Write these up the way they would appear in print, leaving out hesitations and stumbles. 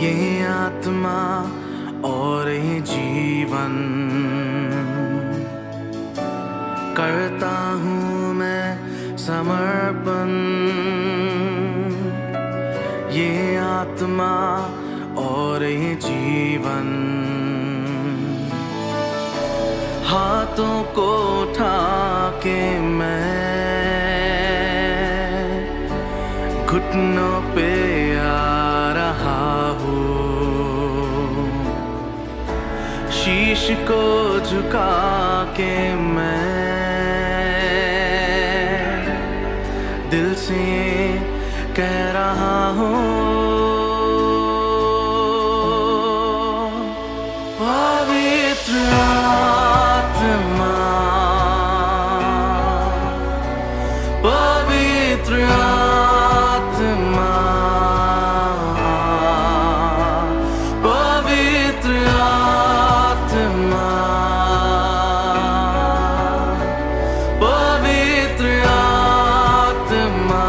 ये आत्मा और ये जीवन, करता हूँ मैं समर्पण। ये आत्मा और ये जीवन, हाथों को उठा के मैं घुटनों पे आ रहा हूँ। शीश को झुका के मैं दिल से कह रहा हूँ, पवित्र आत्मा, पवित्र आत्मा, पवित्र आत्मा, पवित्र आत्मा।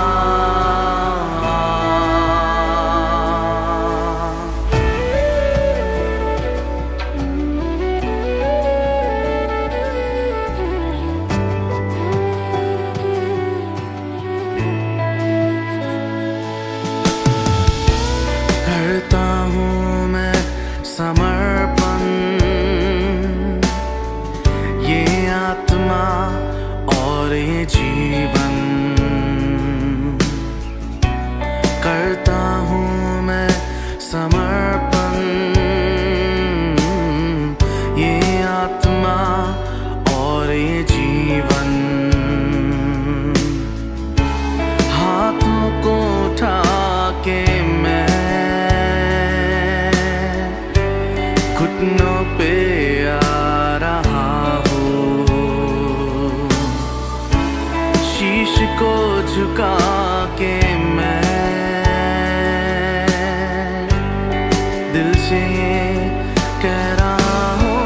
करता हूँ मैं समर्पण, ये आत्मा और ये जीवन, करता हूँ मैं समर्पण। ये आत्मा और ये जीवन, हाथों को उठा के मैं घुटनों पे आ रहा हूँ। शीश को झुका के मैं दिल से कह रहा हूँ,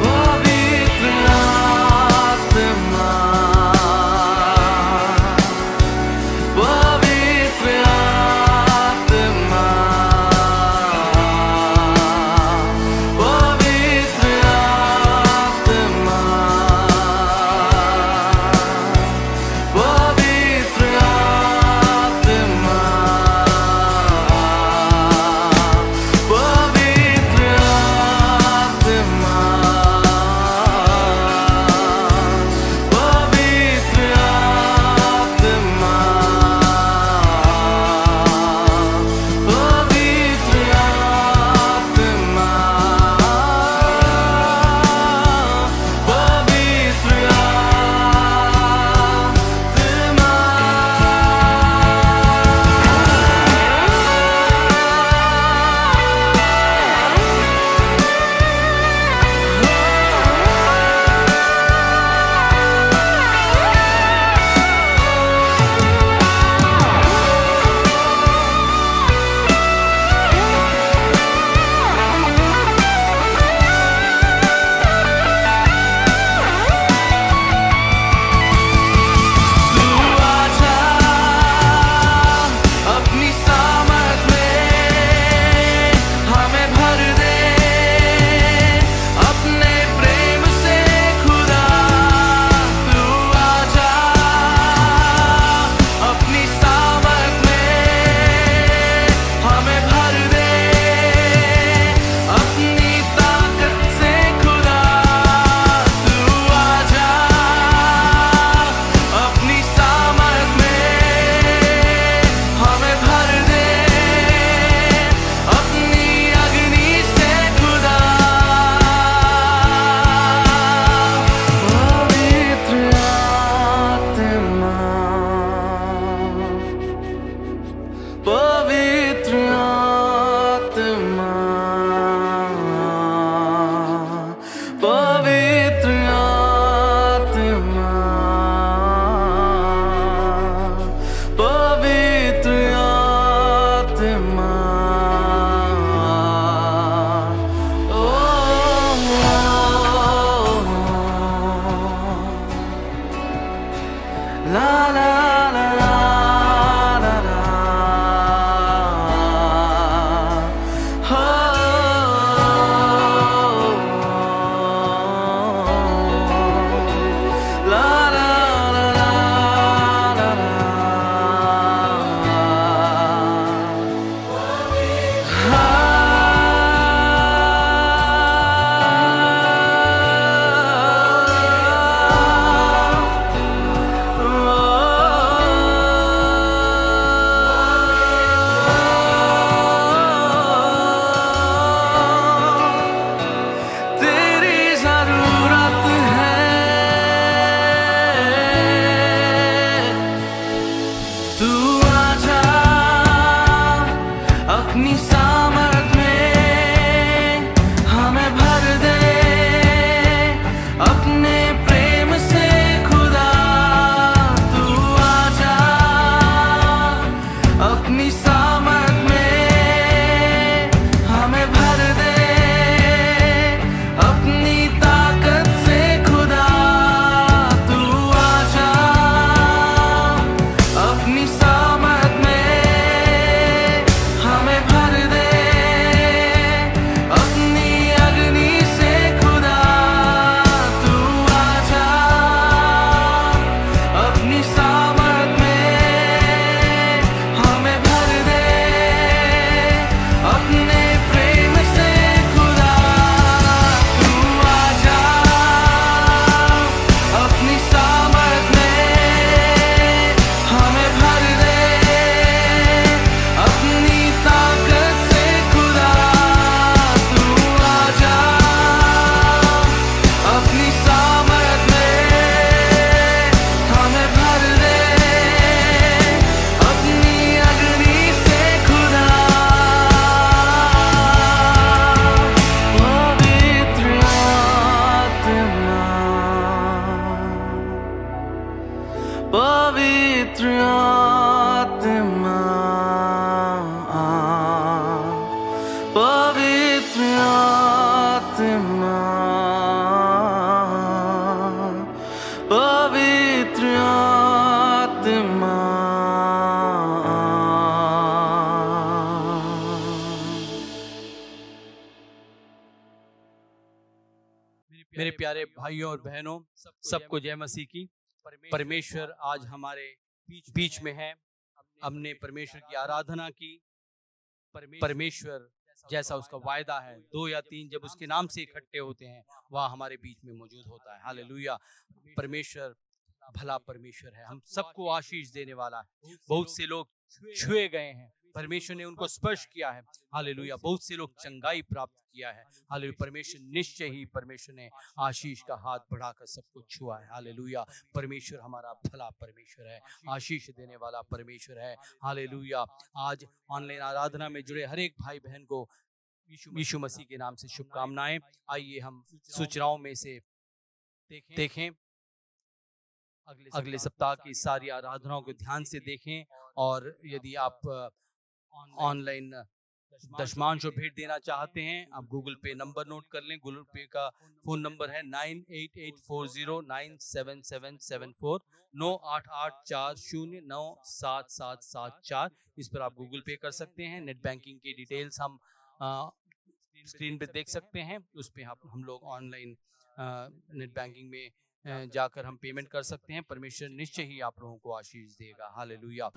पवित्र आत्मा, पवित्र आत्मा, पवित्र आत्मा, पवित्र आत्मा, पवित्र आत्मा, पवित्र आत्मा, पवित्र आत्मा, पवित्र अपनी सामर्थ में हमें भर दे, अपने प्रेम से खुदा। तू आजा अपनी सामर्थ में हमें भर दे, अपनी ताकत से खुदा। तू आजा अपनी सामर्थ में हमें भर दे, अपनी अग्नि से खुदा। पवित्र आत्मा, पवित्र आत्मा, पवित्र आत्मा, पवित्र आत्मा। La la la la पवित्र आत्मा, पवित्र आत्मा, पवित्र आत्मा। मेरे प्यारे भाइयों और बहनों, सबको जय मसीह की। परमेश्वर आज हमारे बीच में है। हमने परमेश्वर की आराधना की। परमेश्वर जैसा उसका वायदा है, 2 या 3 जब उसके नाम से इकट्ठे होते हैं, वह हमारे बीच में मौजूद होता है। हालेलुया। परमेश्वर भला परमेश्वर है, हम सबको आशीष देने वाला है। बहुत से लोग छुए गए हैं, परमेश्वर ने उनको स्पर्श किया है। हालेलुया। बहुत से लोग चंगाई प्राप्त किया है। हालेलुया। परमेश्वर निश्चय ही परमेश्वर ने आशीष का हाथ बढ़ाकर सबको छुआ है। हालेलुया। परमेश्वर हमारा भला परमेश्वर है, आशीष देने वाला परमेश्वर है। हालेलुया। आज ऑनलाइन आराधना में जुड़े हर एक भाई बहन को यीशु मसीह के नाम से शुभकामनाएं। आइए हम सूचनाओं में से देखें, अगले सप्ताह की सारी आराधनाओं को ध्यान से देखें। और यदि आप ऑनलाइन दशमांश भेंट देना चाहते हैं, आप गूगल पे नंबर नोट कर लें। गूगल पे का फोन नंबर है 9884097774, 9884097774। इस पर आप गूगल पे कर सकते हैं। नेट बैंकिंग की डिटेल्स हम स्क्रीन पे देख सकते हैं। उस पे हम लोग ऑनलाइन नेट बैंकिंग में जाकर हम पेमेंट कर सकते हैं। परमेश्वर निश्चय ही आप लोगों को आशीष देगा। हालेलुया।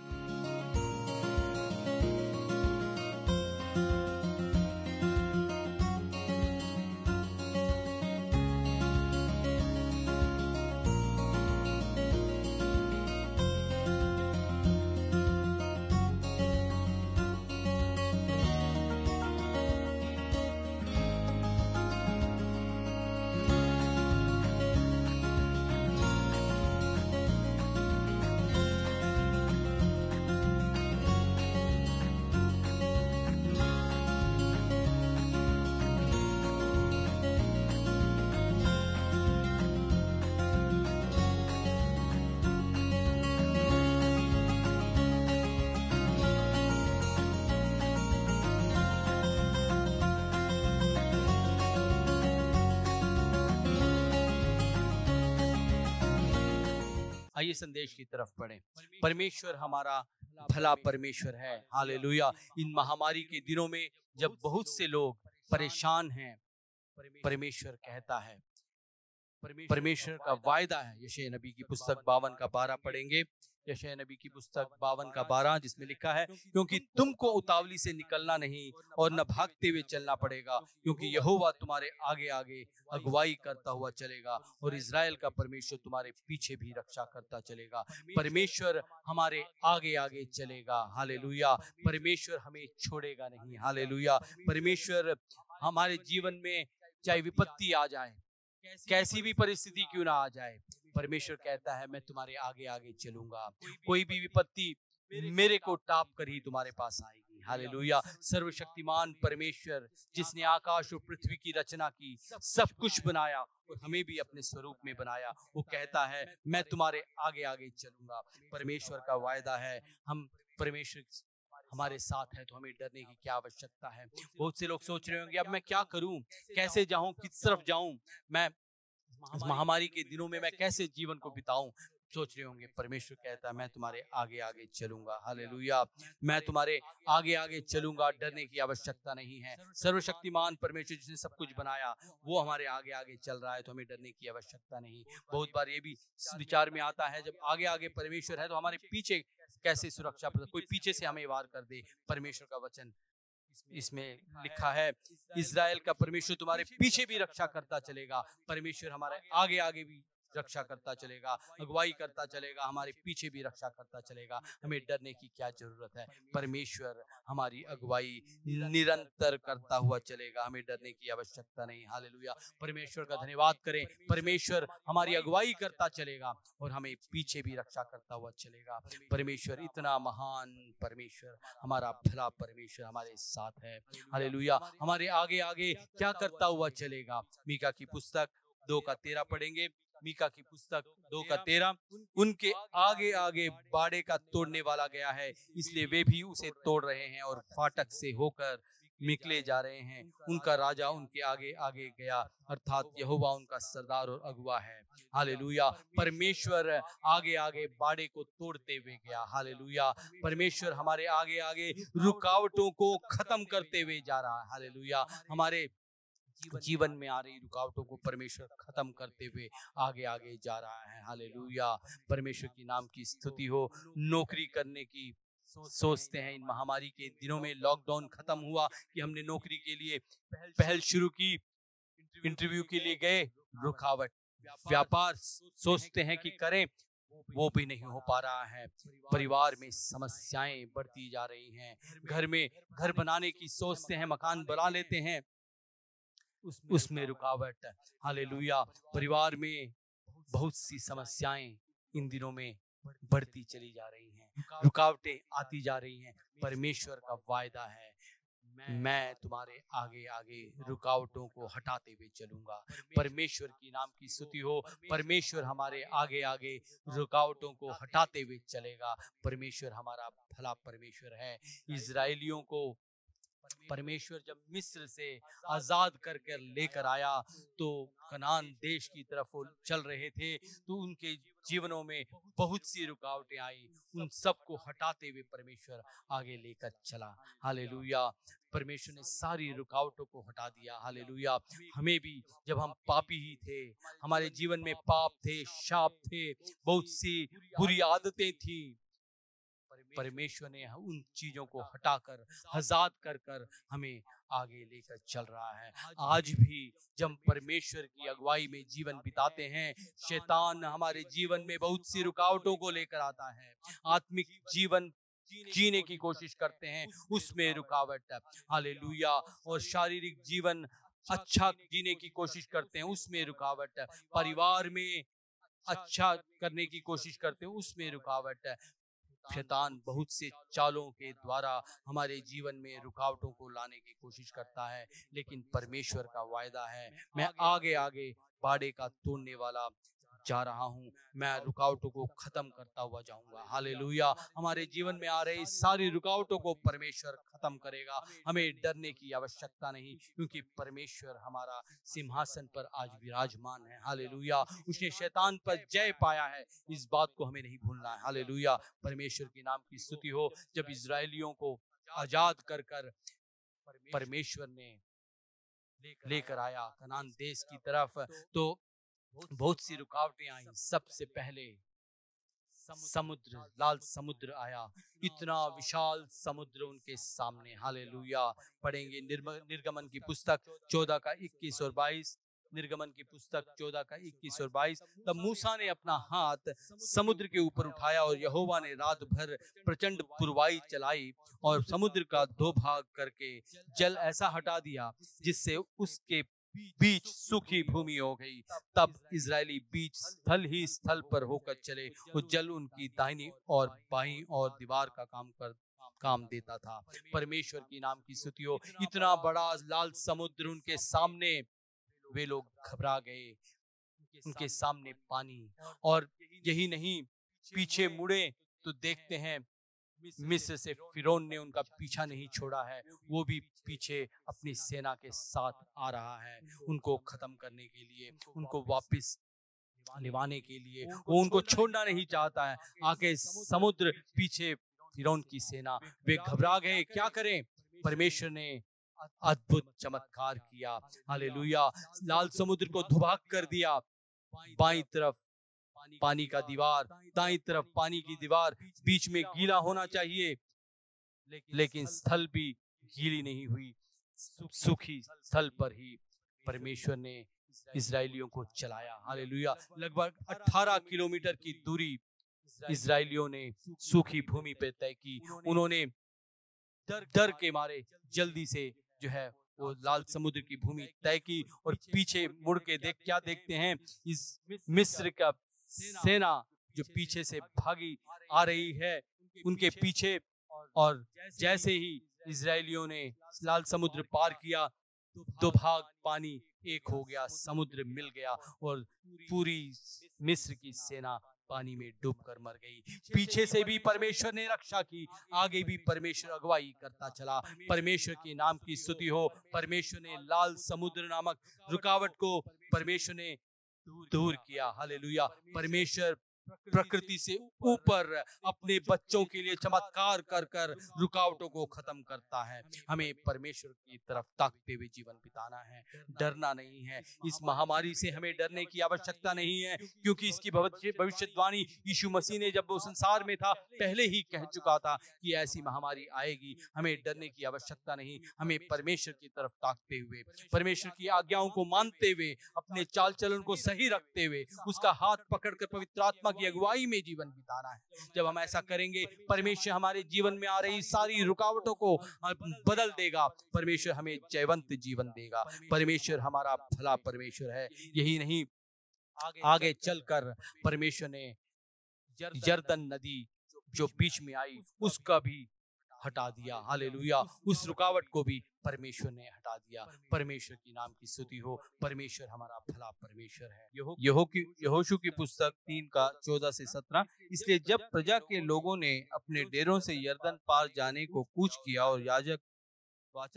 आइए संदेश की तरफ बढ़ें। परमेश्वर हमारा भला परमेश्वर है। हालेलुया। इन महामारी के दिनों में जब बहुत से लोग परेशान हैं, परमेश्वर कहता है, परमेश्वर का वायदा है। यशायाह नबी की पुस्तक 52 का 12 पढ़ेंगे। यशायाह नबी की पुस्तक 52 का 12, जिसमें लिखा है, क्योंकि तुमको उतावली से निकलना नहीं और न भागते हुए चलना पड़ेगा, क्योंकि यहोवा तुम्हारे आगे आगे अगुवाई करता हुआ चलेगा और इज़राइल का परमेश्वर तुम्हारे पीछे भी रक्षा करता चलेगा। परमेश्वर हमारे आगे आगे चलेगा। हालेलुया। परमेश्वर हमें छोड़ेगा नहीं। हालेलुया। परमेश्वर हमारे जीवन में चाहे विपत्ति आ जाए, कैसी भी परिस्थिति क्यों ना आ जाए, परमेश्वर कहता है, मैं तुम्हारे आगे आगे चलूंगा। कोई भी विपत्ति मेरे को टाप कर ही तुम्हारे पास आएगी। हालेलुया। सर्वशक्तिमान परमेश्वर, जिसने आकाश और पृथ्वी की रचना की, सब कुछ बनाया और हमें भी अपने स्वरूप में बनाया, वो कहता है, मैं तुम्हारे आगे आगे चलूंगा। परमेश्वर का वायदा है। हम परमेश्वर हमारे साथ है तो हमें डरने की क्या आवश्यकता है। बहुत से लोग सोच रहे होंगे, अब मैं क्या करूं, कैसे जाऊं, किस तरफ जाऊं, मैं इस महामारी के दिनों में मैं कैसे जीवन को बिताऊं। सोच रहे होंगे, परमेश्वर कहता है, मैं तुम्हारे आगे आगे चलूंगा। हालेलुया। मैं तुम्हारे आगे आगे चलूंगा, डरने की आवश्यकता नहीं है। सर्वशक्तिमान परमेश्वर, जिसने सब कुछ बनाया, वो हमारे आगे आगे चल रहा है तो हमें डरने की आवश्यकता नहीं। बहुत बार ये भी विचार में आता है, जब आगे आगे परमेश्वर है तो हमारे पीछे कैसे सुरक्षा, कोई पीछे से हमें वार कर दे। परमेश्वर का वचन इसमें लिखा है, इज़राइल का परमेश्वर तुम्हारे पीछे भी रक्षा करता चलेगा। परमेश्वर हमारे आगे आगे भी रक्षा करता चलेगा, अगुवाई करता चलेगा, हमारे पीछे भी रक्षा करता चलेगा। हमें डरने की क्या जरूरत है। परमेश्वर हमारी अगुवाई निरंतर करता हुआ चलेगा, हमें डरने की आवश्यकता नहीं। हालेलुया। परमेश्वर का धन्यवाद करें। परमेश्वर हमारी अगुवाई करता चलेगा और हमें पीछे भी रक्षा करता हुआ चलेगा। परमेश्वर इतना महान परमेश्वर, हमारा भला परमेश्वर हमारे साथ है। हालेलुया। हमारे आगे आगे क्या करता हुआ चलेगा। मीका की पुस्तक 2 का 13 पढ़ेंगे। मीका की पुस्तक 2:13, उनके आगे आगे बाड़े का तोड़ने वाला गया है, इसलिए वे भी उसे तोड़ रहे हैं और फाटक से होकर निकले जा रहे हैं। उनका राजा उनके आगे आगे गया, अर्थात यहोवा उनका सरदार और अगुवा है। हालेलुया। परमेश्वर आगे आगे बाड़े को तोड़ते हुए गया। हालेलुया। परमेश्वर हमारे आगे आगे रुकावटों को खत्म करते हुए जा रहा है। हालेलुया। हमारे जीवन में आ रही रुकावटों को परमेश्वर खत्म करते हुए आगे आगे जा रहा है। हालेलुया। परमेश्वर की नाम की स्तुति हो। नौकरी करने की सोचते हैं, इन महामारी के दिनों में लॉकडाउन खत्म हुआ कि हमने नौकरी के लिए पहल शुरू की, इंटरव्यू के लिए गए, रुकावट। व्यापार सोचते हैं कि करें, वो भी नहीं हो पा रहा है। परिवार में समस्याएं बढ़ती जा रही हैं। घर बनाने की सोचते हैं, मकान बना लेते हैं, उसमें रुकावट। हालेलुया। परिवार में बहुत सी समस्याएं इन दिनों में बढ़ती चली जा रही हैं, रुकावटें आती जा रही हैं। परमेश्वर का वायदा है, मैं तुम्हारे आगे आगे रुकावटों को हटाते हुए चलूंगा। परमेश्वर की नाम की स्तुति हो। परमेश्वर हमारे आगे आगे रुकावटों को हटाते हुए चलेगा। परमेश्वर हमारा भला परमेश्वर है। इजराइलियों को परमेश्वर जब मिस्र से आजाद कर लेकर आया तो कनान देश की तरफ वो चल रहे थे, तो उनके जीवनों में बहुत सी रुकावटें आई। उन सब को हटाते हुए परमेश्वर आगे लेकर चला। हालेलुया। परमेश्वर ने सारी रुकावटों को हटा दिया। हालेलुया। हमें भी, जब हम पापी ही थे, हमारे जीवन में पाप थे, शाप थे, बहुत सी बुरी आदतें थी, परमेश्वर ने उन चीजों को हटाकर आजाद कर हमें आगे लेकर चल रहा है। आज भी जब परमेश्वर की अगुवाई में जीवन बिताते हैं, शैतान हमारे जीवन में बहुत सी रुकावटों को लेकर आता है। आत्मिक जीवन जीने की कोशिश करते हैं, उसमें रुकावट। हालेलुया। और शारीरिक जीवन अच्छा जीने की कोशिश करते हैं, उसमें रुकावट। परिवार में अच्छा करने की कोशिश करते हैं, उसमें रुकावट। शैतान बहुत से चालों के द्वारा हमारे जीवन में रुकावटों को लाने की कोशिश करता है, लेकिन परमेश्वर का वायदा है, मैं आगे आगे बाड़े का तोड़ने वाला जा रहा हूँ, मैं रुकावटों को खत्म करता हुआ जाऊंगा। हालेलुया। हमारे जीवन में आ रही सारी रुकावटों को परमेश्वर खत्म करेगा। हमें डरने की आवश्यकता नहीं, क्योंकि परमेश्वर हमारा सिंहासन पर आज विराजमान है। हालेलुया। उसने शैतान पर जय पाया है, इस बात को हमें नहीं भूलना है। हालेलुया। परमेश्वर के नाम की स्तुति हो। जब इजरायलियों को आजाद कर परमेश्वर ने लेकर आया कनान देश की तरफ, तो बहुत सी रुकावटें आई। सबसे पहले समुद्र, लाल समुद्र आया, इतना विशाल समुद्र उनके सामने। हालेलुया। पढ़ेंगे निर्गमन की पुस्तक 14 का 21 और 22। निर्गमन की पुस्तक 14 का 21 और 22। तब मूसा ने अपना हाथ समुद्र के ऊपर उठाया और यहोवा ने रात भर प्रचंड पुरवाई चलाई और समुद्र का 2 भाग करके जल ऐसा हटा दिया जिससे उसके बीच सूखी भूमि हो गई। तब इजरायली बीच स्थल ही स्थल पर होकर चले, वो जल उनकी दाहिनी और बाईं और दीवार का काम देता था। परमेश्वर की नाम की स्तुति हो। इतना बड़ा लाल समुद्र उनके सामने, वे लोग घबरा गए। उनके सामने पानी, और यही नहीं, पीछे मुड़े तो देखते हैं मिस्र से फिरौन ने उनका पीछा नहीं छोड़ा है, वो भी पीछे अपनी सेना के साथ आ रहा है उनको खत्म करने के लिए, उनको वापस निभाने के लिए। वो उनको छोड़ना नहीं चाहता है। आके समुद्र पीछे फिरौन की सेना, वे घबरा गए, क्या करें। परमेश्वर ने अद्भुत चमत्कार किया। हालेलुया। लाल समुद्र को धुआक कर दिया। बाईं तरफ पानी का दीवार, दाईं तरफ पानी की दीवार, बीच में गीला होना चाहिए, लेकिन स्थल भी गीली नहीं हुई। सूखी स्थल पर ही परमेश्वर ने इजरायलियों को चलाया। हालेलुया। लगभग 18 किलोमीटर की दूरी इजरायलियों ने सूखी भूमि पे तय की। उन्होंने डर के मारे जल्दी से जो है वो लाल समुद्र की भूमि तय की, और पीछे मुड़ के क्या देखते हैं, इस मिस्र का सेना जो पीछे से भागी आ रही है उनके पीछे। और जैसे ही इजरायलियों ने लाल समुद्र पार किया, 2 भाग पानी एक हो गया, समुद्र मिल गया और पूरी मिस्र की सेना पानी में डूबकर मर गई। पीछे से भी परमेश्वर ने रक्षा की, आगे भी परमेश्वर अगुवाई करता चला। परमेश्वर के नाम की स्तुति हो। परमेश्वर ने लाल समुद्र नामक रुकावट को परमेश्वर ने दूर किया। हालेलुया। परमेश्वर प्रकृति से ऊपर अपने बच्चों के लिए चमत्कार कर कर रुकावटों को खत्म करता है। हमें परमेश्वर की तरफ ताकते हुए जीवन बिताना है, डरना नहीं है। इस महामारी से हमें डरने की आवश्यकता नहीं है, क्योंकि इसकी भविष्यवाणी यीशु मसीह ने जब वो संसार में था पहले ही कह चुका था कि ऐसी महामारी आएगी। हमें डरने की आवश्यकता नहीं। हमें परमेश्वर की तरफ ताकते हुए, परमेश्वर की आज्ञाओं को मानते हुए, अपने चाल चलन को सही रखते हुए, उसका हाथ पकड़कर पवित्र आत्मा की अगुवाई में जीवन बिताना है। जब हम ऐसा करेंगे, परमेश्वर हमारे जीवन में आ रही सारी रुकावटों को बदल देगा। परमेश्वर हमें जयवंत जीवन देगा। परमेश्वर हमारा भला परमेश्वर है। यही नहीं, आगे चलकर परमेश्वर ने यरदन नदी जो बीच में आई उसका भी हटा दिया। हालेलुया। उस रुकावट को भी परमेश्वर ने हटा दिया। परमेश्वर की नाम की स्तुति हो। परमेश्वर हमारा भला परमेश्वर है। यहोशू की पुस्तक 3 का 14 से 17। इसलिए जब प्रजा के लोगों ने अपने डेरों से यरदन पार जाने को कूच किया और याजक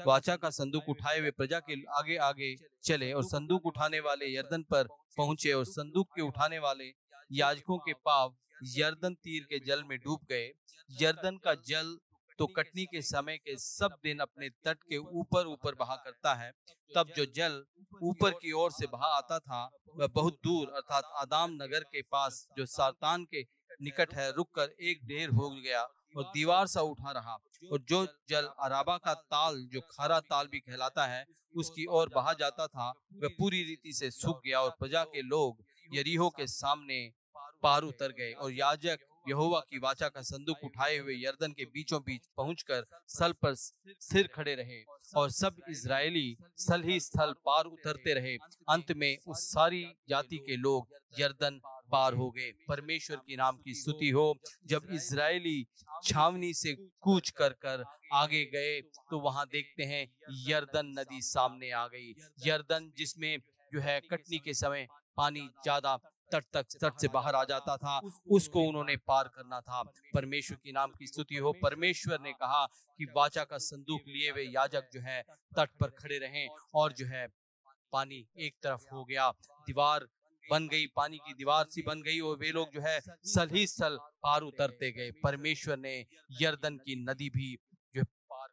वाचा का संदूक उठाए हुए प्रजा के आगे आगे चले और संदूक उठाने वाले यरदन पर पहुंचे और संदूक के उठाने वाले याजकों के पांव यरदन तीर के जल में डूब गए। यरदन का जल तो कटनी के समय के सब दिन अपने तट के ऊपर ऊपर बहा करता है। तब जो जल ऊपर की ओर से बहा आता था वह बहुत दूर अर्थात आदाम नगर के पास जो सारतान के निकट है रुककर एक ढेर हो गया और दीवार सा उठा रहा। और जो जल अराबा का ताल जो खारा ताल भी कहलाता है उसकी ओर बहा जाता था वह पूरी रीति से सूख गया। और प्रजा के लोग यरीहो के सामने पार उतर गए और याजक यहोवा की वाचा का संदूक उठाए हुए यरदन के बीचों बीच पहुंचकर स्थल पर स्थिर खड़े रहे और सब इजरायली स्थल ही स्थल पार उतरते रहे। अंत में उस सारी जाति के लोग यरदन पार हो गए। परमेश्वर की नाम की स्तुति हो। जब इजरायली छावनी से कूच कर कर आगे गए तो वहां देखते हैं यरदन नदी सामने आ गई। यरदन जिसमें जो है कटनी के समय पानी ज्यादा तट से बाहर आ जाता था, उसको उन्होंने पार करना था। परमेश्वर की नाम की स्तुति हो। परमेश्वर ने कहा कि वाचा का संदूक लिए हुए याजक जो है तट पर खड़े रहें और जो है पानी एक तरफ हो गया, दीवार बन गई, पानी की दीवार सी बन गई और वे लोग जो है स्थल ही स्थल पार उतरते गए। परमेश्वर ने यरदन की नदी भी जो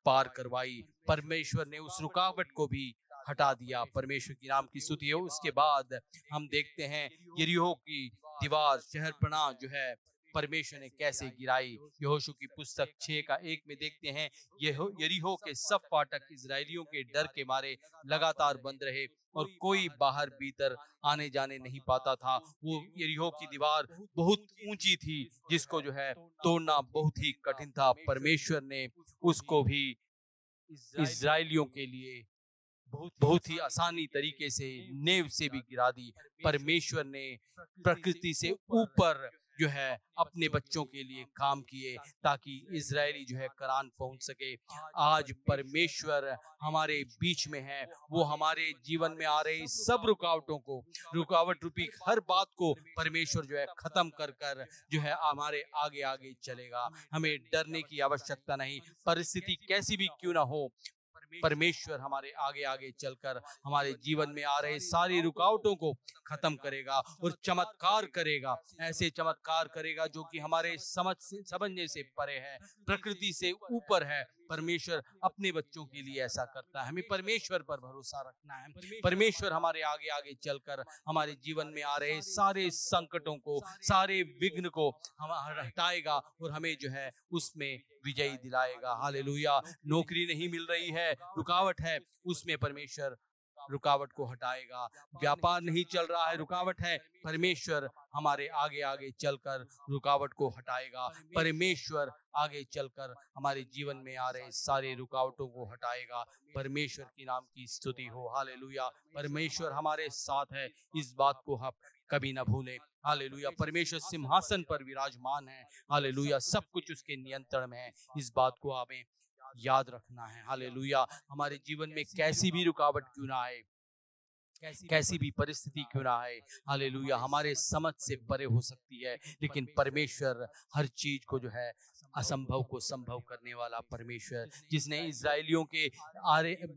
पार करवाई। परमेश्वर ने उस रुकावट को भी हटा दिया। परमेश्वर की नाम की स्तुति हो। उसके बाद हम देखते हैं यरीहो की दीवार शहरपनाह जो है परमेश्वर ने कैसे गिराई। यहोशू की पुस्तक 6 का 1 में देखते हैं यरीहो के सब फाटक इजरायलियों के डर के मारे लगातार बंद रहे और कोई बाहर भीतर आने जाने नहीं पाता था। वो यरीहो की दीवार बहुत ऊंची थी जिसको जो है तोड़ना बहुत ही कठिन था। परमेश्वर ने उसको भी इजरायलियों के लिए बहुत ही आसानी तरीके से नेव से भी गिरा दी। परमेश्वर ने प्रकृति से ऊपर जो है अपने बच्चों के लिए काम किए ताकि इजरायली जो है कनान पहुंच सके। आज परमेश्वर हमारे बीच में है। वो हमारे जीवन में आ रही सब रुकावट रूपी हर बात को परमेश्वर जो है खत्म कर कर जो है हमारे आगे आगे चलेगा। हमें डरने की आवश्यकता नहीं। परिस्थिति कैसी भी क्यों ना हो, परमेश्वर हमारे आगे आगे चलकर हमारे जीवन में आ रहे सारी रुकावटों को खत्म करेगा और चमत्कार करेगा। ऐसे चमत्कार करेगा जो कि हमारे समझने से परे है, प्रकृति से ऊपर है। परमेश्वर अपने बच्चों के लिए ऐसा करता है। हमें परमेश्वर पर भरोसा रखना है। परमेश्वर हमारे आगे आगे चलकर हमारे जीवन में आ रहे सारे संकटों को, सारे विघ्न को हम हटाएगा और हमें जो है उसमें विजयी दिलाएगा। हालेलुया। नौकरी नहीं मिल रही है, रुकावट है, उसमें परमेश्वर रुकावट को हटाएगा। व्यापार नहीं चल रहा है, रुकावट है, परमेश्वर हमारे आगे आगे चलकर रुकावट को हटाएगा। परमेश्वर आगे चलकर हमारे जीवन में आ रहे सारे रुकावटों को हटाएगा। परमेश्वर की नाम की स्तुति हो। हालेलुया। परमेश्वर हमारे साथ है, इस बात को हम कभी ना भूलें। हालेलुया। परमेश्वर सिंहासन पर विराजमान है। हालेलुया। सब कुछ उसके नियंत्रण में है, इस बात को हमें याद रखना है। हालेलुया। हमारे जीवन में कैसी भी रुकावट क्यों ना आए, कैसी भी परिस्थिति क्यों ना है, हालेलुया, हमारे समझ से परे हो सकती है, लेकिन परमेश्वर हर चीज को जो है असंभव को संभव करने वाला परमेश्वर, जिसने इजरायलियों के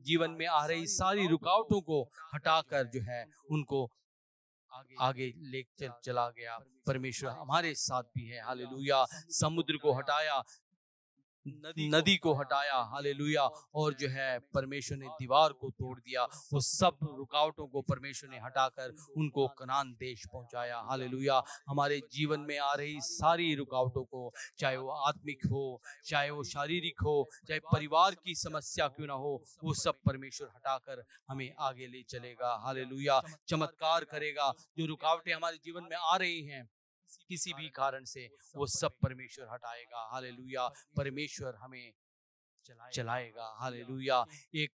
जीवन में आ रही सारी रुकावटों को हटाकर जो है उनको आगे ले चला गया। परमेश्वर हमारे साथ भी है, हालेलुया। समुद्र को हटाया, नदी को हटाया, हालेलुया, और जो है परमेश्वर ने दीवार को तोड़ दिया। वो सब रुकावटों को परमेश्वर ने हटाकर उनको कनान देश पहुंचाया, हालेलुया। हमारे जीवन में आ रही सारी रुकावटों को, चाहे वो आत्मिक हो, चाहे वो शारीरिक हो, चाहे परिवार की समस्या क्यों ना हो, वो सब परमेश्वर हटाकर हमें आगे ले चलेगा, हालेलुया। चमत्कार करेगा। जो रुकावटें हमारे जीवन में आ रही हैं किसी भी कारण से, वो सब परमेश्वर हटाएगा, हालेलुया। परमेश्वर हमें चलाएगा, हालेलुया। एक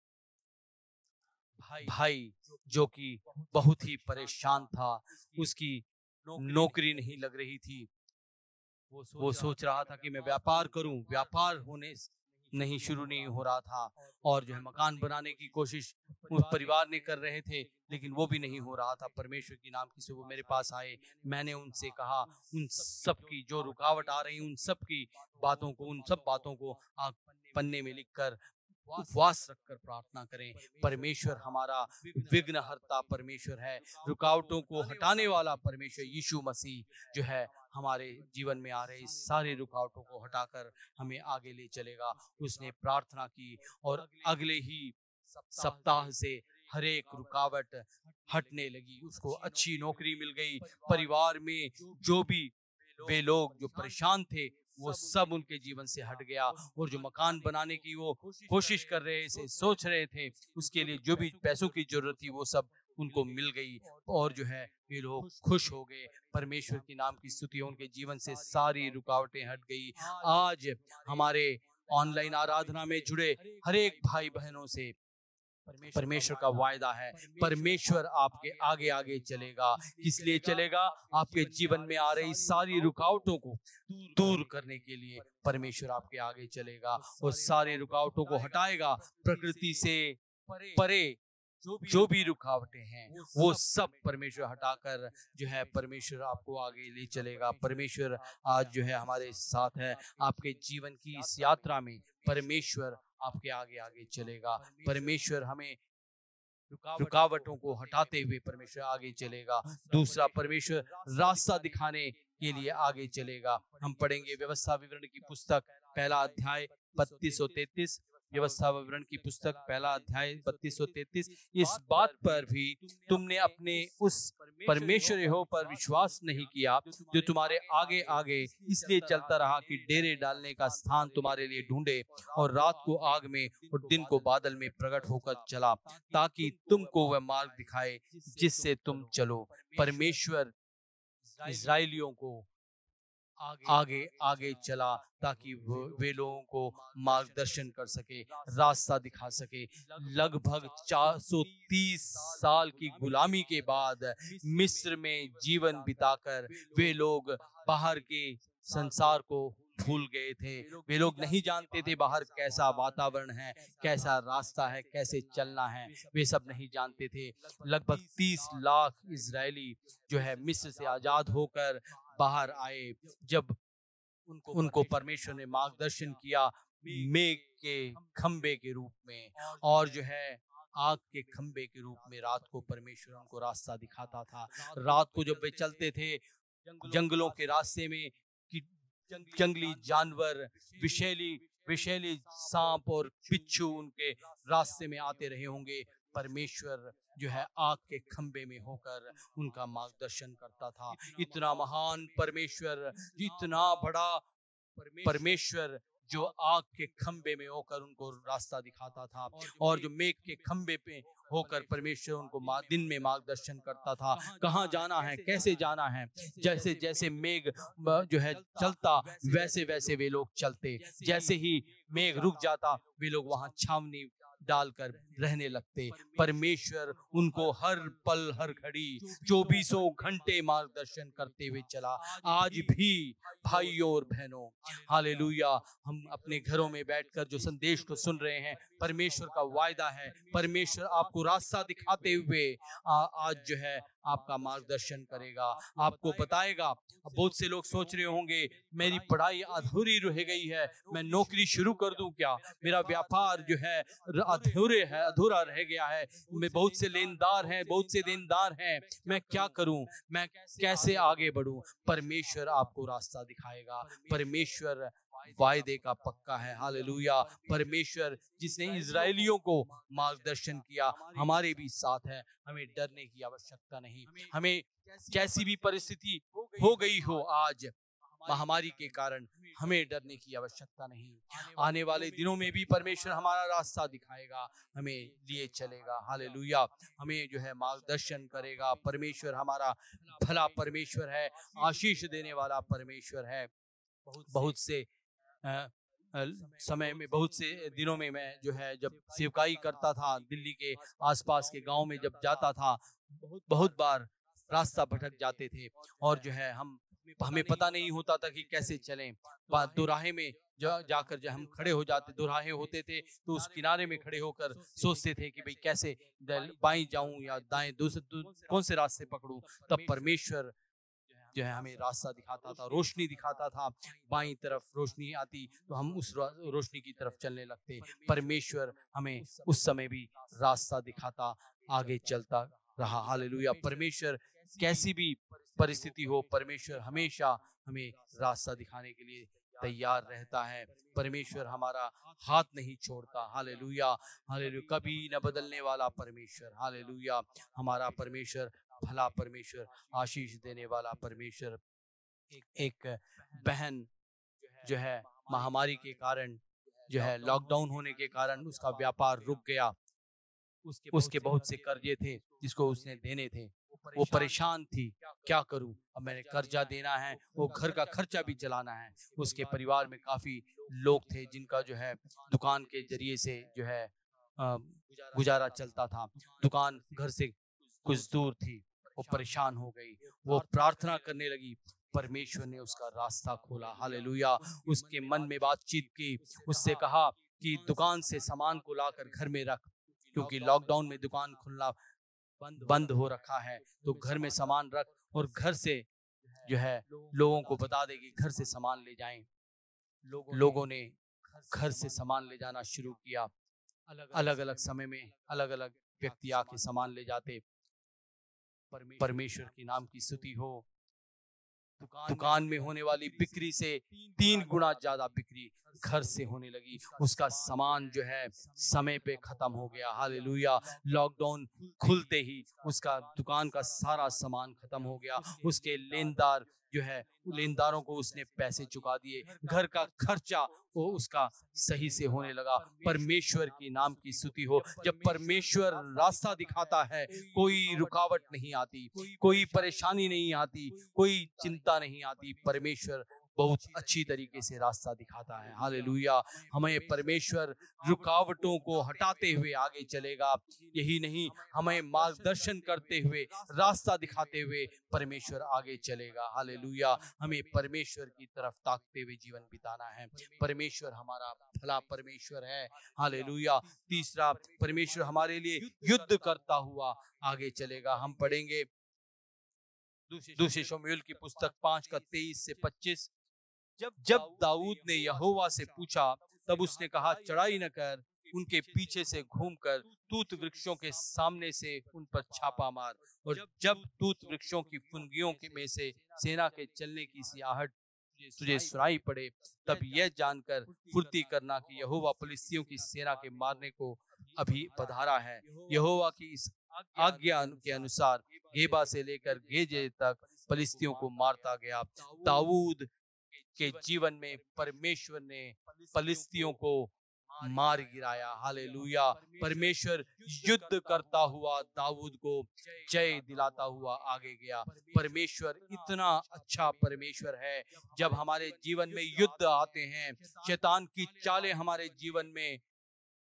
भाई जो कि बहुत ही परेशान था, उसकी नौकरी नहीं लग रही थी, वो सोच रहा था कि मैं व्यापार करूं, व्यापार होने नहीं शुरू नहीं हो रहा था, और जो है मकान बनाने की कोशिश उस परिवार ने कर रहे थे, लेकिन वो भी नहीं हो रहा था। परमेश्वर की नाम की से वो मेरे पास आए, मैंने उनसे कहा उन सब की जो रुकावट आ रही, उन सब की बातों को, उन सब बातों को आप पन्ने में लिखकर उपवास रखकर प्रार्थना करें। परमेश्वर हमारा विघ्नहर्ता परमेश्वर है, रुकावटों को हटाने वाला परमेश्वर यीशु मसीह जो है हमारे जीवन में आ रही सारी रुकावटों को हटाकर हमें आगे ले चलेगा। उसने प्रार्थना की और अगले ही सप्ताह से हर एक रुकावट हटने लगी। उसको अच्छी नौकरी मिल गई। परिवार में जो भी वे लोग जो परेशान थे वो सब उनके जीवन से हट गया, और जो मकान बनाने की वो कोशिश कर रहे थे, सोच रहे थे, उसके लिए जो भी पैसों की जरूरत थी वो सब उनको मिल गई, और जो है ये लोग खुश हो गए। परमेश्वर की नाम की स्तुति, उनके जीवन से सारी रुकावटें हट गई। आज हमारे ऑनलाइन आराधना में जुड़े हर एक भाई बहनों से परमेश्वर का वायदा है, परमेश्वर आपके आगे आगे चलेगा। किस लिए चलेगा? आपके जीवन में आ रही सारी रुकावटों को दूर करने के लिए परमेश्वर आपके आगे चलेगा और सारी रुकावटों को हटाएगा। प्रकृति से परे जो भी रुकावटें हैं वो सब परमेश्वर हटाकर जो है परमेश्वर आपको आगे ले चलेगा। परमेश्वर आज जो है हमारे साथ है। आपके जीवन की इस यात्रा में परमेश्वर आपके आगे आगे चलेगा। परमेश्वर हमें रुकावटों को हटाते हुए परमेश्वर आगे चलेगा। दूसरा, परमेश्वर रास्ता दिखाने के लिए आगे चलेगा। हम पढ़ेंगे व्यवस्था विवरण की पुस्तक पहला अध्याय 32 और 33। व्यवस्था विवरण की पुस्तक पहला अध्याय 32 और 33। इस बात पर भी तुमने अपने उस परमेश्वर यहोवा पर विश्वास नहीं किया जो तुम्हारे आगे आगे इसलिए चलता रहा कि डेरे डालने का स्थान तुम्हारे लिए ढूंढे और रात को आग में और दिन को बादल में प्रकट होकर चला ताकि तुमको वह मार्ग दिखाए जिससे तुम चलो। परमेश्वर इस्राएलियों को आगे आगे चला ताकि वे लोगों को मार्गदर्शन कर सके, रास्ता दिखा सके। लगभग 430 साल की गुलामी के बाद मिस्र में जीवन बिताकर वे लोग बाहर के संसार को भूल गए थे। वे लोग नहीं जानते थे बाहर कैसा वातावरण है, कैसा रास्ता है, कैसे चलना है, वे सब नहीं जानते थे। लगभग 30 लाख इजरायली जो है मिस्र से आजाद होकर बाहर आए। जब उनको परमेश्वर ने मार्गदर्शन किया मेघ के खंबे के रूप में और जो है आग के खंबे के रूप में, रात को परमेश्वर उनको रास्ता दिखाता था। रात को जब वे चलते थे जंगलों के रास्ते में कि जंगली जानवर, विषैली सांप और बिच्छू उनके रास्ते में आते रहे होंगे, परमेश्वर जो है आग के खंबे में होकर उनका मार्गदर्शन करता था। इतना महान परमेश्वर, इतना बड़ा परमेश्वर जो आग के खंबे में होकर उनको रास्ता दिखाता था और जो मेघ के खंबे पे होकर परमेश्वर उनको दिन में मार्गदर्शन करता था। कहाँ जाना है, कैसे जाना है। जैसे जैसे मेघ जो है चलता वैसे वैसे वे लोग चलते। जैसे ही मेघ रुक जाता वे लोग वहां छावनी डालकर रहने लगते। परमेश्वर उनको हर पल हर घड़ी 24 घंटे मार्गदर्शन करते हुए चला। आज भी भाइयों और बहनों, हालेलुया, हम अपने घरों में बैठकर जो संदेश को सुन रहे हैं, परमेश्वर का वायदा है, परमेश्वर आपको रास्ता दिखाते हुए आज जो है आपका मार्गदर्शन करेगा, आपको बताएगा। बहुत से लोग सोच रहे होंगे मेरी पढ़ाई अधूरी रह गई है, मैं नौकरी शुरू कर दूं क्या, मेरा व्यापार जो है अधूरा रह गया है, मैं बहुत से देनदार हैं, मैं क्या करूं, मैं कैसे आगे बढ़ूं। परमेश्वर आपको रास्ता दिखाएगा। परमेश्वर वायदे का पक्का है, हालेलुया। परमेश्वर जिसने इजराइलियों को मार्गदर्शन किया हमारे भी साथ है। हमें डरने की आवश्यकता नहीं। हमें कैसी भी परिस्थिति हो गई हो आज महामारी के कारण, हमें डरने की आवश्यकता नहीं। आने वाले दिनों में भी परमेश्वर हमारा रास्ता दिखाएगा, हमें लिए चलेगा, हालेलुया। हमें जो है मार्गदर्शन करेगा। परमेश्वर हमारा भला परमेश्वर है, आशीष देने वाला परमेश्वर है। बहुत से समय में, बहुत से दिनों में मैं जो है जब सेवकाई करता था, दिल्ली के आसपास के गांव में जब जाता था, बहुत बार रास्ता भटक जाते थे और जो है हमें पता नहीं होता था कि कैसे चलें। दोराहे में जाकर जब हम खड़े हो जाते, दोराहे होते थे तो उस किनारे में खड़े होकर सोचते थे कि भाई कैसे बाएं जाऊं या दाएं, दूसरे कौन से रास्ते पकड़ूं। तब परमेश्वर जो है हमें रास्ता दिखाता था, रोशनी दिखाता था। बाईं तरफ रोशनी आती तो हम उस रोशनी की तरफ चलने लगते। परमेश्वर हमें उस समय भी रास्ता दिखाता आगे चलता रहा, हालेलुया। परमेश्वर कैसी भी परिस्थिति हो, परमेश्वर हमेशा हमें रास्ता दिखाने के लिए तैयार रहता है। परमेश्वर हमारा हाथ नहीं छोड़ता, हालेलुया, हालेलुया। कभी न बदलने वाला परमेश्वर, हालेलुया। हमारा परमेश्वर भला परमेश्वर, आशीष देने वाला परमेश्वर। एक बहन जो है महामारी के कारण, जो है लॉकडाउन होने के कारण उसका व्यापार रुक गया। उसके बहुत से कर्जे थे जिसको उसने देने थे। वो परेशान थी, क्या करूं, अब मैंने कर्जा देना है, वो घर का खर्चा भी चलाना है। उसके परिवार में काफी लोग थे जिनका जो है दुकान के जरिए से जो है गुजारा चलता था। दुकान घर से कुछ दूर थी, वो परेशान हो गई। वो प्रार्थना करने लगी, परमेश्वर ने उसका रास्ता खोला, हालेलुया। उसके मन में बातचीत की, उससे कहा कि दुकान से सामान को लाकर घर में रख, क्योंकि लॉकडाउन में दुकान खुलना बंद हो रखा है, तो घर में सामान रख और घर से जो है लोगों को बता दे कि घर से सामान ले जाएं। लोगों ने घर से सामान ले जाना शुरू किया। अलग अलग समय में अलग अलग व्यक्ति आके सामान ले जाते। परमेश्वर के नाम की स्तुति हो। दुकान में होने वाली बिक्री से 3 गुना ज्यादा बिक्री घर से होने लगी। उसका सामान जो है समय पे खत्म हो गया, हालेलुया। लॉकडाउन खुलते ही उसका दुकान का सारा सामान खत्म हो गया। उसके लेनदार जो है, लेनदारों को उसने पैसे चुका दिए। घर का खर्चा वो उसका सही से होने लगा। परमेश्वर के नाम की स्तुति हो। जब परमेश्वर रास्ता दिखाता है, कोई रुकावट नहीं आती, कोई परेशानी नहीं आती, कोई चिंता नहीं आती। परमेश्वर बहुत अच्छी तरीके से रास्ता दिखाता है, हालेलुया। हमें परमेश्वर रुकावटों को हटाते हुए आगे चलेगा। यही नहीं, हमें मार्गदर्शन करते हुए, रास्ता दिखाते हुए परमेश्वर आगे चलेगा, हालेलुया। हमें परमेश्वर की तरफ ताकते हुए जीवन बिताना है। परमेश्वर हमारा भला परमेश्वर है, हालेलुया। तीसरा, परमेश्वर हमारे लिए युद्ध करता हुआ आगे चलेगा। हम पढ़ेंगे दूसरे शमूएल की पुस्तक 5:23-25। जब दाऊद ने यहोवा से पूछा, तब उसने कहा, चढ़ाई न कर, उनके पीछे से घूमकर तूत वृक्षों के सामने से उन पर छापा मार। और जब तूत वृक्षों की फुनगियों में से सेना के चलने की सियाहट तुझे सुनाई पड़े, तब यह जानकर फुर्ती करना कि यहोवा फिलिस्तियों की सेना के मारने को अभी पधारा है। यहोवा की इस आज्ञा के अनुसार गेबा से लेकर गेजे तक फिलिस्तियों को मारता गया। दाऊद के जीवन में परमेश्वर ने फिलिस्तियों को मार गिराया, हालेलुया। परमेश्वर युद्ध करता हुआ दाऊद को जय दिलाता हुआ आगे गया। परमेश्वर इतना अच्छा परमेश्वर है। जब हमारे जीवन में युद्ध आते हैं, शैतान की चालें हमारे जीवन में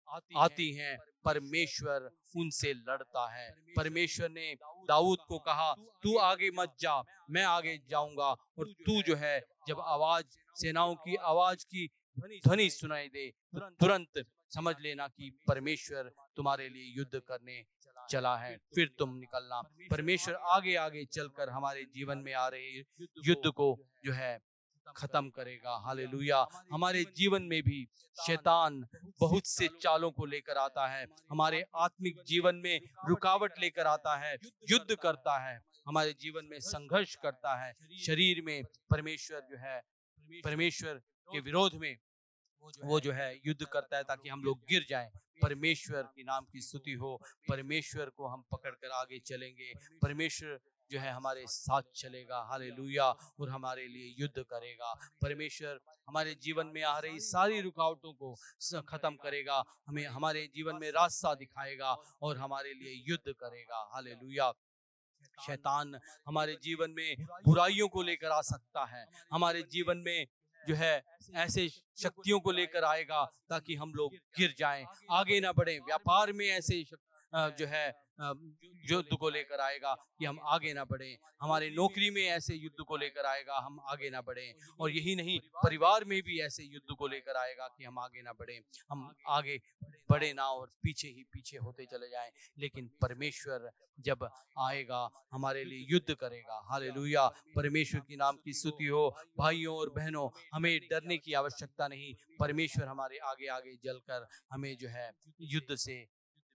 आती हैं, परमेश्वर उनसे लड़ता है। परमेश्वर ने दाऊद को कहा, तू आगे मत जा, मैं आगे जाऊंगा। और तू जो है, जब आवाज, सेनाओं की आवाज की ध्वनि सुनाई दे, तो तुरंत समझ लेना कि परमेश्वर तुम्हारे लिए युद्ध करने चला है, फिर तुम निकलना। परमेश्वर आगे आगे चलकर हमारे जीवन में आ रहे युद्ध को जो है खत्म करेगा। हालेलुया। हमारे जीवन में भी शैतान बहुत से चालों को लेकर आता है, हमारे आत्मिक जीवन में रुकावट लेकर आता है, युद्ध करता है, हमारे जीवन में संघर्ष करता है। शरीर में परमेश्वर जो है, परमेश्वर के विरोध में वो जो है युद्ध करता है ताकि हम लोग गिर जाएं। परमेश्वर के नाम की स्तुति हो। परमेश्वर को हम पकड़कर आगे चलेंगे। परमेश्वर जो है हमारे साथ चलेगा। हालेलुया। और हमारे लिए युद्ध करेगा। परमेश्वर हमारे जीवन में आ रही सारी रुकावटों को खत्म करेगा, हमें हमारे जीवन में रास्ता दिखाएगा और हमारे लिए युद्ध करेगा। हालेलुया। शैतान हमारे जीवन में बुराइयों को लेकर आ सकता है, हमारे जीवन में जो है ऐसे शक्तियों को लेकर आएगा ताकि हम लोग गिर जाएं, आगे ना बढ़ें। व्यापार में ऐसे जो है युद्ध को लेकर आएगा कि हम आगे ना बढ़ें। हमारे नौकरी में ऐसे युद्ध को लेकर आएगा, हम आगे ना बढ़ें। और यही नहीं, परिवार में भी ऐसे युद्ध को लेकर आएगा कि हम आगे ना बढ़ें, हम आगे बढ़े ना और पीछे ही पीछे होते चले जाएं। लेकिन परमेश्वर जब आएगा हमारे लिए युद्ध करेगा। हालेलुया। परमेश्वर की नाम की स्तुति हो। भाइयों और बहनों, हमें डरने की आवश्यकता नहीं। परमेश्वर हमारे आगे आगे जलकर हमें जो है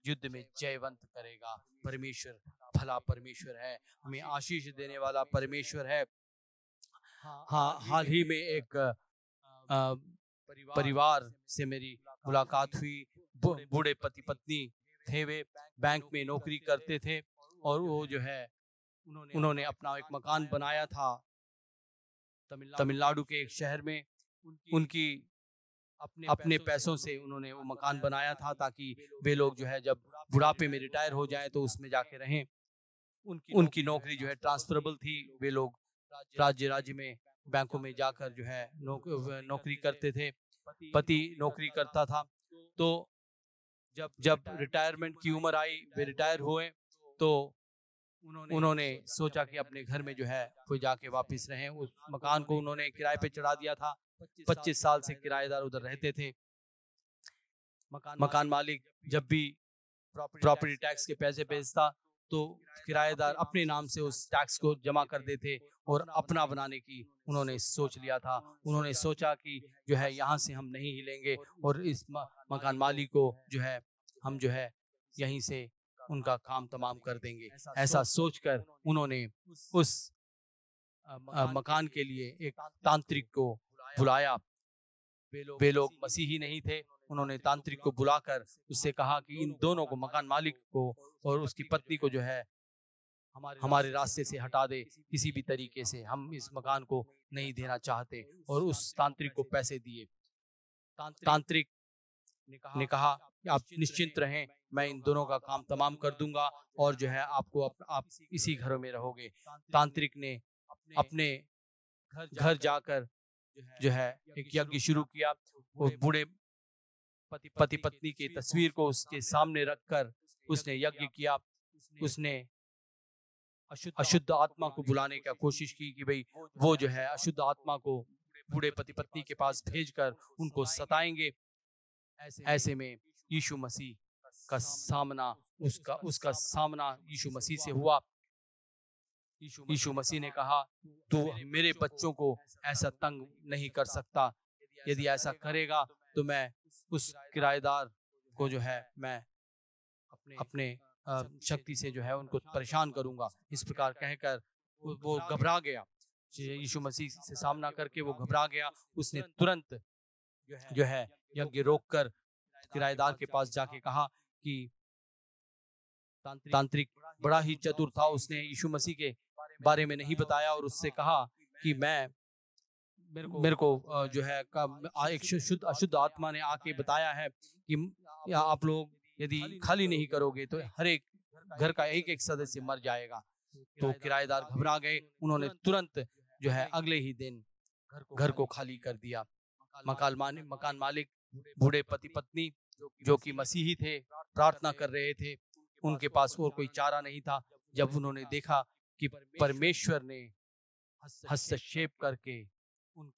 युद्ध में जयवंत करेगा। परमेश्वर भला परमेश्वर है, हमें आशीष देने वाला परमेश्वर है। हाँ, हाल ही में एक परिवार से मेरी मुलाकात हुई। बूढ़े पति पत्नी थे, वे बैंक में नौकरी करते थे और वो जो है उन्होंने अपना एक मकान बनाया था तमिलनाडु के एक शहर में। उनकी अपने पैसों से उन्होंने वो मकान बनाया था ताकि वे लोग जो है जब बुढ़ापे में रिटायर हो जाएं तो उसमें जाके रहें। उनकी नौकरी जो है ट्रांसफरेबल थी। वे लोग राज्य में बैंकों में जाकर जो है नौकरी करते थे। पति नौकरी करता था, तो जब रिटायरमेंट की उम्र आई, वे रिटायर हुए, तो उन्होंने सोचा कि अपने घर में जो है कोई जाके वापस रहें। उस मकान को उन्होंने किराए पे चढ़ा दिया था। 25 साल से किराएदार उधर रहते थे। मकान मालिक जब भी प्रॉपर्टी टैक्स के पैसे भेजता तो किराएदार अपने नाम से उस टैक्स को जमा कर देते और अपना बनाने की उन्होंने सोच लिया था। उन्होंने सोचा कि जो है यहाँ से हम नहीं हिलेंगे और इस मकान मालिक को जो है हम जो है यहीं से उनका काम तमाम कर देंगे। ऐसा सोचकर उन्होंने उस मकान के लिए एक तांत्रिक को बुलाया। वे लोग मसीही नहीं थे। उन्होंने तांत्रिक को बुलाकर उससे कहा कि इन दोनों को, मकान मालिक को और उसकी पत्नी को जो है हमारे रास्ते से हटा दे किसी भी तरीके से, हम इस मकान को नहीं देना चाहते। और उस तांत्रिक को पैसे दिए। तांत्रिक ने कहा कि आप निश्चिंत रहें, मैं इन दोनों का काम तमाम कर दूंगा और जो है आप इसी घरों में रहोगे। तांत्रिक ने अपने घर जाकर जो है एक यज्ञ शुरू किया। वो बूढ़े पति पत्नी की तस्वीर को उसके सामने रखकर उसने यज्ञ किया। उसने अशुद्ध आत्मा को बुलाने की कोशिश की कि भाई वो जो है अशुद्ध आत्मा को बूढ़े पति पत्नी के पास भेजकर उनको सताएंगे। ऐसे में यीशु मसीह का सामना उसका सामना यीशु मसीह से हुआ। यीशु मसीह ने कहा, तू मेरे बच्चों को ऐसा तंग नहीं कर सकता। यदि ऐसा करेगा तो मैं उस किराएदार को जो है मैं अपने शक्ति से जो है उनको परेशान करूंगा। इस प्रकार कहकर वो घबरा गया। यीशु मसीह से सामना करके वो घबरा गया। उसने तुरंत जो है यज्ञ रोककर किराएदार के पास जाके कहा कि तांत्रिक बड़ा ही चतुर था। उसने यीशु मसीह के बारे में नहीं बताया और उससे कहा कि मेरे को जो है एक अशुद्ध आत्मा ने आके बताया है कि आप लोग यदि खाली नहीं करोगे तो हर एक घर का एक सदस्य मर जाएगा। तो किराएदार घबरा गए। उन्होंने तुरंत जो है अगले ही दिन घर को खाली कर दिया। मकान मालिक, बूढ़े पति पत्नी जो कि मसीही थे, प्रार्थना कर रहे थे, उनके पास और कोई चारा नहीं था। जब उन्होंने देखा कि परमेश्वर ने हस्तक्षेप करके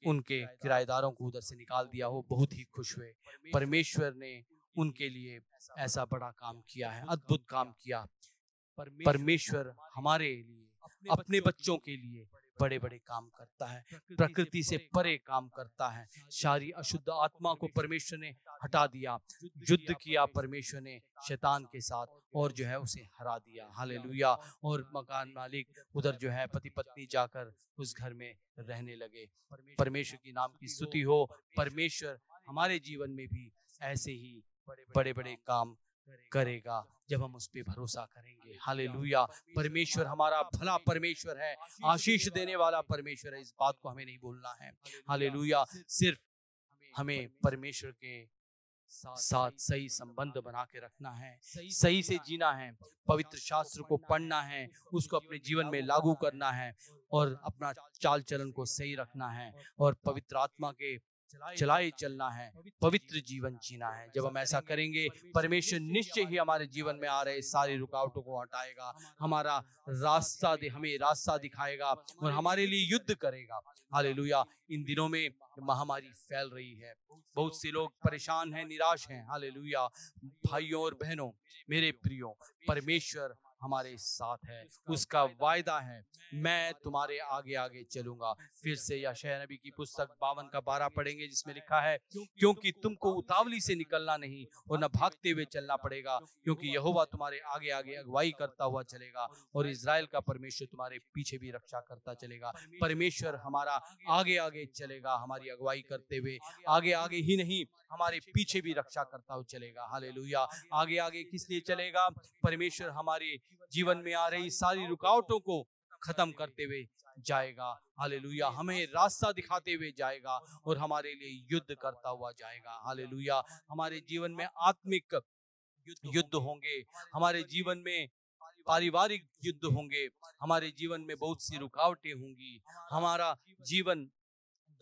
उनके किराएदारों को उधर से निकाल दिया, वो बहुत ही खुश हुए। परमेश्वर ने उनके लिए ऐसा बड़ा काम किया है, अद्भुत काम किया। परमेश्वर हमारे लिए, अपने बच्चों के लिए बड़े बड़े काम करता है, प्रकृति से परे काम करता है। सारी अशुद्ध आत्मा को परमेश्वर ने हटा दिया, युद्ध किया परमेश्वर ने शैतान के साथ और जो है उसे हरा दिया। हालेलुया। और मकान मालिक उधर जो है पति पत्नी जाकर उस घर में रहने लगे। परमेश्वर की नाम की स्तुति हो। परमेश्वर हमारे जीवन में भी ऐसे ही बड़े बड़े काम करेगा जब हम उस पे भरोसा करेंगे। हालेलुया। परमेश्वर हमारा भला परमेश्वर है, आशीष देने वाला परमेश्वर है, इस बात को हमें नहीं भूलना है। हालेलुया। सिर्फ हमें परमेश्वर के साथ सही संबंध बना के रखना है, सही से जीना है, पवित्र शास्त्र को पढ़ना है, उसको अपने जीवन में लागू करना है और अपना चाल चलन को सही रखना है और पवित्र आत्मा के चलाए चलना है, पवित्र जीवन जीना है। जब हम ऐसा करेंगे, परमेश्वर निश्चय ही हमारे जीवन में आ रहे सारी रुकावटों को हटाएगा, हमारा हमें रास्ता दिखाएगा और हमारे लिए युद्ध करेगा। हालेलुया। इन दिनों में महामारी फैल रही है, बहुत से लोग परेशान हैं, निराश हैं। हालेलुया। भाइयों और बहनों, मेरे प्रियो, परमेश्वर हमारे साथ है, उसका वायदा है, मैं तुम्हारे आगे आगे चलूंगा। फिर से यशायाह नबी की पुस्तक 52 का 12 पढ़ेंगे, जिसमें लिखा है, क्योंकि तुमको उतावली से निकलना नहीं और न भागते हुए चलना पड़ेगा, क्योंकि यहोवा तुम्हारे आगे आगे अगुवाई करता हुआ चलेगा और इजराइल का परमेश्वर तुम्हारे पीछे भी रक्षा करता चलेगा। परमेश्वर हमारा आगे आगे चलेगा, हमारी अगुवाई करते हुए, आगे आगे ही नहीं हमारे पीछे भी रक्षा करता हुआ चलेगा। हालेलुया। आगे आगे किस लिए चलेगा? परमेश्वर हमारे जीवन में आ रही सारी रुकावटों को खत्म करते हुए जाएगा। हालेलुया। हमें रास्ता दिखाते हुए जाएगा और हमारे लिए युद्ध करता हुआ जाएगा। हालेलुया। हमारे जीवन में आत्मिक युद्ध होंगे, हमारे जीवन में पारिवारिक युद्ध होंगे, हमारे जीवन में बहुत सी रुकावटें होंगी, हमारा जीवन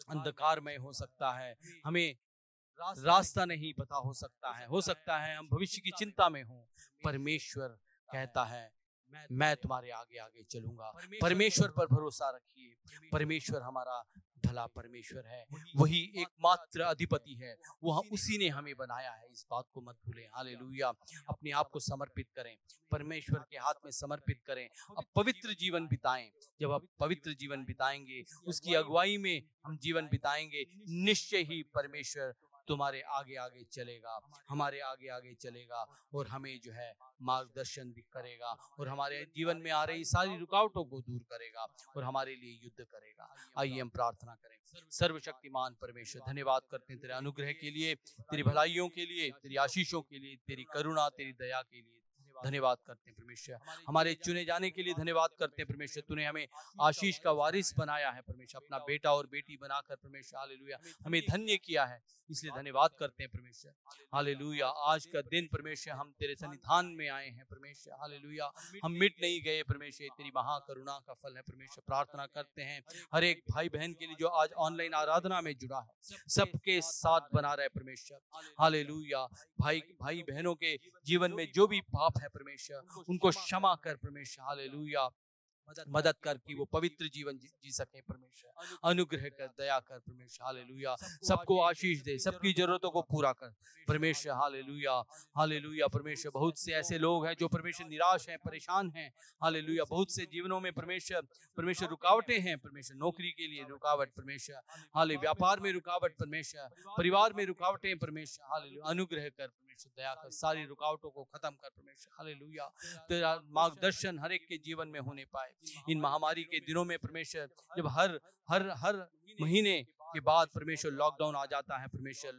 अंधकारमय हो सकता है, हमें रास्ता नहीं पता हो सकता है हम भविष्य की चिंता में हों। परमेश्वर कहता है, मैं तुम्हारे आगे आगे चलूंगा। परमेश्वर पर भरोसा रखिए। परमेश्वर हमारा भला परमेश्वर है, वही एकमात्र अधिपति है, वह उसी ने हमें बनाया है, इस बात को मत भूलें। हालेलुया। अपने आप को समर्पित करें, परमेश्वर के हाथ में समर्पित करें, अब पवित्र जीवन बिताएं। जब आप पवित्र जीवन बिताएंगे, उसकी अगुवाई में हम जीवन बिताएंगे, निश्चय ही परमेश्वर तुम्हारे आगे आगे चलेगा, हमारे आगे आगे चलेगा और हमें जो है मार्गदर्शन भी करेगा और हमारे जीवन में आ रही सारी रुकावटों को दूर करेगा और हमारे लिए युद्ध करेगा। आइए हम प्रार्थना करें। सर्वशक्तिमान परमेश्वर, धन्यवाद करते हैं तेरे अनुग्रह के लिए, तेरी भलाइयों के लिए, तेरी आशीषों के लिए, तेरी करुणा, तेरी दया के लिए धन्यवाद करते हैं परमेश्वर। हमारे चुने जाने के लिए धन्यवाद करते हैं परमेश्वर। तूने हमें आशीष का वारिस बनाया है परमेश्वर, अपना बेटा और बेटी बनाकर परमेश्वर। हालेलुया। हमें धन्य किया है, इसलिए धन्यवाद करते हैं परमेश्वर। हालेलुया। आज का दिन परमेश्वर हम तेरे सन्निधान में आए हैं परमेश्वर। हालेलुया। हम मिट नहीं गए परमेश्वर, तेरी महाकरुणा का फल है परमेश्वर। प्रार्थना करते हैं हर एक भाई बहन के लिए जो आज ऑनलाइन आराधना में जुड़ा है, सबके साथ बना रहे परमेश्वर। हालेलुया। भाई बहनों के जीवन में जो भी पाप है परमेश्वर, उनको क्षमा कर परमेश्वर। हालेलुया। मदद कर कि वो पवित्र जीवन जी सके परमेश्वर। अनुग्रह कर, दया कर परमेश्वर। हालेलुया। सबको आशीष दे, सबकी जरूरतों को पूरा कर परमेश्वर। हालेलुया। हालेलुया। परमेश्वर, बहुत से ऐसे लोग हैं जो परमेश्वर निराश हैं, परेशान हैं। हालेलुया। बहुत से जीवनों में परमेश्वर रुकावटें हैं परमेश्वर। नौकरी के लिए रुकावट परमेश्वर, हालेलुया। व्यापार में रुकावट परमेश्वर, परिवार में रुकावटें परमेश्वर। हालेलुया। अनुग्रह कर परमेश्वर, दया कर, सारी रुकावटों को खत्म कर परमेश्वर। हालेलुया। तेरा मार्गदर्शन हर एक के जीवन में होने पाए इन महामारी के दिनों में परमेश्वर। जब हर महीने के बाद परमेश्वर लॉकडाउन आ जाता है परमेश्वर,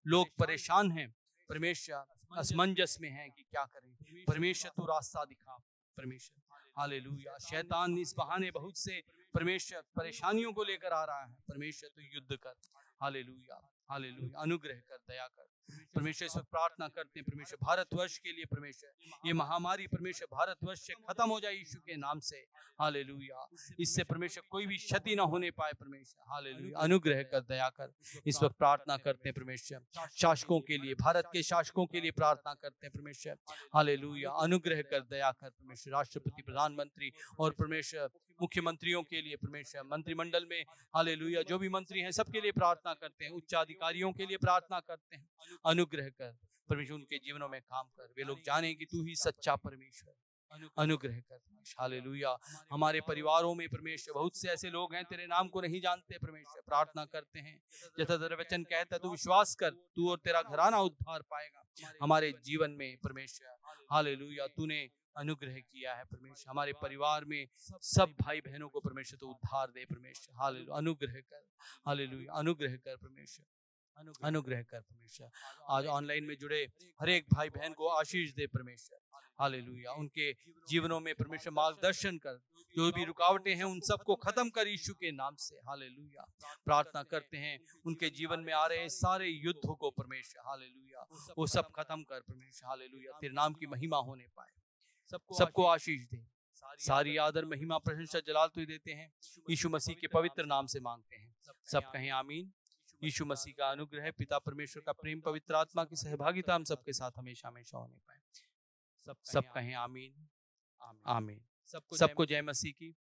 लोग परेशान हैं परमेश्वर, असमंजस में हैं कि क्या करें परमेश्वर। तू रास्ता दिखा परमेश्वर। हालेलुया। शैतान इस बहाने बहुत से परमेश्वर परेशानियों को लेकर आ रहा है परमेश्वर, तू युद्ध कर। हालेलुया। हालेलुया, अनुग्रह कर, दया कर। परमेश्वर इस वक्त प्रार्थना करते हैं परमेश्वर भारतवर्ष के लिए, परमेश्वर ये महामारी परमेश्वर भारतवर्ष से खत्म हो जाए यीशु के नाम से। हालेलुया, इससे परमेश्वर कोई भी क्षति ना होने पाए परमेश्वर। हालेलुया, अनुग्रह कर, दया कर। इस वक्त प्रार्थना करते हैं परमेश्वर शासकों के लिए, भारत के शासकों के लिए प्रार्थना करते हैं परमेश्वर। हालेलुया, अनुग्रह कर, दया कर परमेश्वर। राष्ट्रपति, प्रधानमंत्री और परमेश्वर मुख्यमंत्रियों के लिए परमेश्वर, मंत्रिमंडल में हालेलुया जो भी मंत्री हैं सबके लिए प्रार्थना करते हैं, उच्च अधिकारियों के लिए प्रार्थना करते हैं। अनुग्रह कर परमेश्वर, उनके जीवनों में काम कर, वे लोग जाने कि तू ही सच्चा परमेश्वर। अनुग्रह कर परमेश्वर। हालेलुया, हमारे परिवारों में परमेश्वर बहुत से ऐसे लोग हैं तेरे नाम को नहीं जानते परमेश्वर। प्रार्थना करते हैं जैसा तेरा वचन कहता है, तू विश्वास कर, तू और तेरा घराना उद्धार पाएगा हमारे जीवन में परमेश्वर। हालेलुया, तूने अनुग्रह किया है परमेश्वर, हमारे परिवार में सब भाई बहनों को परमेश्वर तो उद्धार दे परमेश्वर। हालेलुया, अनुग्रह कर। हालेलुया, अनुग्रह कर परमेश्वर, अनुग्रह कर परमेश्वर। आज ऑनलाइन में जुड़े हर एक भाई बहन को आशीष दे परमेश्वर। हालेलुया, उनके जीवनों में परमेश्वर मार्गदर्शन कर, जो भी रुकावटें हैं उन सबको खत्म कर यीशु के नाम से। हालेलुया, प्रार्थना करते हैं उनके जीवन में आ रहे सारे युद्धों को परमेश्वर, हालेलुया वो सब खत्म कर परमेश्वर। हालेलुया, तेरे नाम की महिमा होने पाए, सबको आशीष दे। सारी आदर महिमा प्रशंसा जलाल तुझे देते हैं, यीशु मसीह के पवित्र नाम से मांगते हैं। सब कहें आमीन। यीशु मसीह का अनुग्रह, पिता परमेश्वर का प्रेम, पवित्र आत्मा की सहभागिता हम सबके साथ हमेशा हमेशा होने पाए। सब कहें आमीन, आमीन। सबको जय मसीह की।